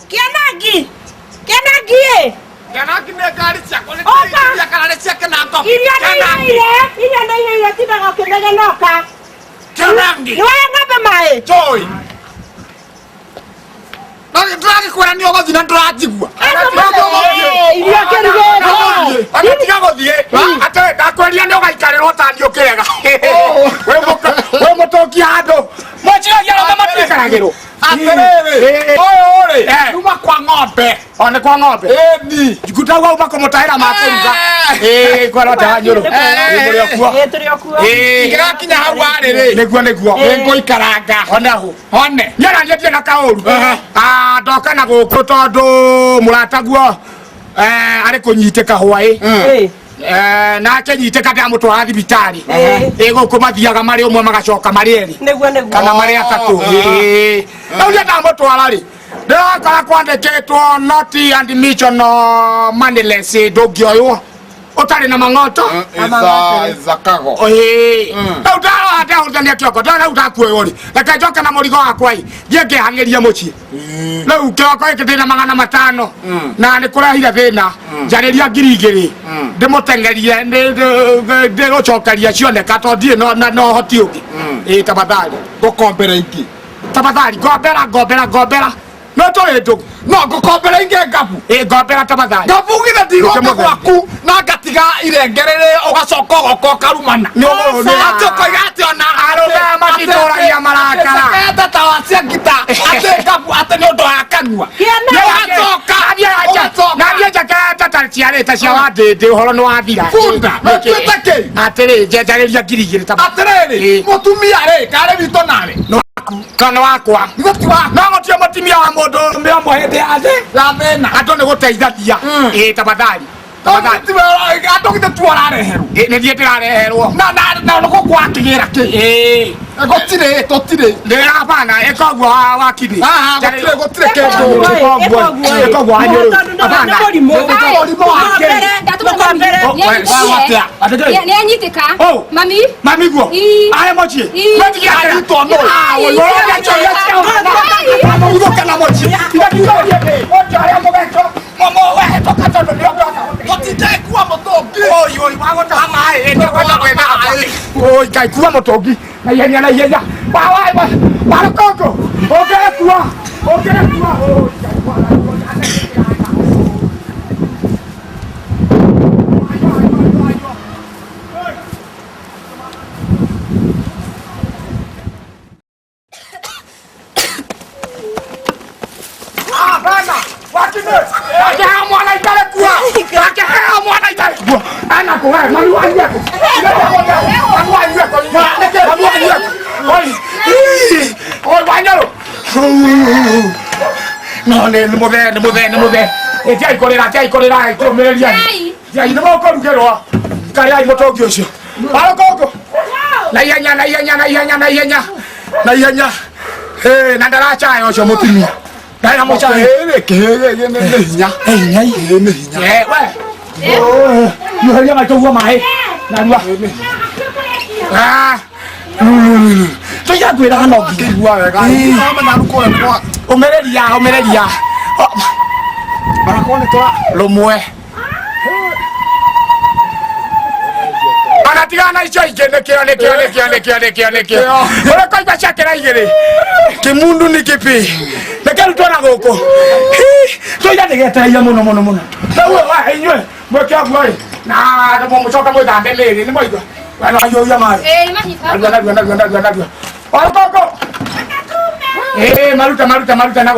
Kianagi. Kianagi ne gari chako ne ya kana cheke na to. Kianagi ile tina ngakendega noka. Kianagi. Ni wewe ngapi mae? Joy. Nani dragi kwa ni ogo zina dragi kwa. Ile kerigero. Atiga gothie. Ate ndakweria ni ogaikare rotani okega. We motoki hando. Mochira yaro kama tikaragero. Aterere. Ore. Numa kwa ng'ombe. One kwa ng'ombe. Ni. Jikutagwa uma komotahira makuruga. Kwa rota hanyoro. Muri okuo. Turi okuo. Igakinya hau ariri. Niguo. Ngo ikaranga. One. Nyara nyetie na kauru. Ndoka na guku tondu murataguo ari kunyiteka hwai. Na kenyiteka ndamutwara thibitari. Guku mathiaga mari umwe magacoka mari eri. Niguo. Kana mari atatu. Ndio ndamutwara ri. Ndakora kwandikitwo not admission maniless ndungioywo. Utari na mangoto. Iza kago. Ndara utania kioko. Ndara utakuoyo ri. Reke njoke na murigo wakwa i. Ngiye hangiria mucii. Riu kioko iki ndina 500 na ni kurahira thina. Njariria 2000. Ndimutengerie ndigucokeria cioneka to ndie no hoti ungi. Tafadhali. Gukombera ingi. Tafadhali gombera. No tole ndugu. No gukombera ingi ngabu. Gombera tafadhali. Ngabu githa ndigoka gwaku na ngatiga irengerere ugacoka goko karumana. No. Atoko igati ona aroga matitoragia marakara. Seketa tawacia ngita. Ate ngabu ate ni undu akanua. Nabia jakata tarciareta cia wadende uhoro ni wathira. Funda. Tweteke. Atiri njariria 2000 tafadhali. Atiriri. Mutumia ri kare bito nare. Kana wakwa no gotio mutimia wa mundu mbeombo hindi athe la thina andu ni guteithagia tafadhali andu gite twarareherwo ni thie ndirareherwo na nuko gwakigira ki gotire hapana ekoguo wakini gotire kendo ekoguo anyoro hapana ni anyiteka mami guo ale mochi metia to no kana mochi Momo we toka tondo ndio kuwa motogi oi wago ta mai ndio kwenda kwenda oi kai kuwa motogi na yenya ba koko ogere kuwa oi kai kuwa bana wakine acha mwana itale kuwa acha mwana itale kuwa ana kwa mami wangu yako oi wanyoro no ne mude eti ikorera itomereria ya ino ko rugerwa kare ai motogi ucio baro koko na yenya na ndaracha ayo ucio mutimia Dai mo cha kehege ne hinya we yo hanya ma towa mai na nwa to ya gwira hano kigwa wega ama na ruko kwa omereria barakone to lomwe anatigana icho igene kio ora kai ba chakera igere kimundu ni kipi neke rutona goko to ya ndigeta ya muno na we wa inywe mwekea gwari na ndo mucoka mwithambe liri ni moigwa wana yo ya mai mahifa gwenda ora koko maruta na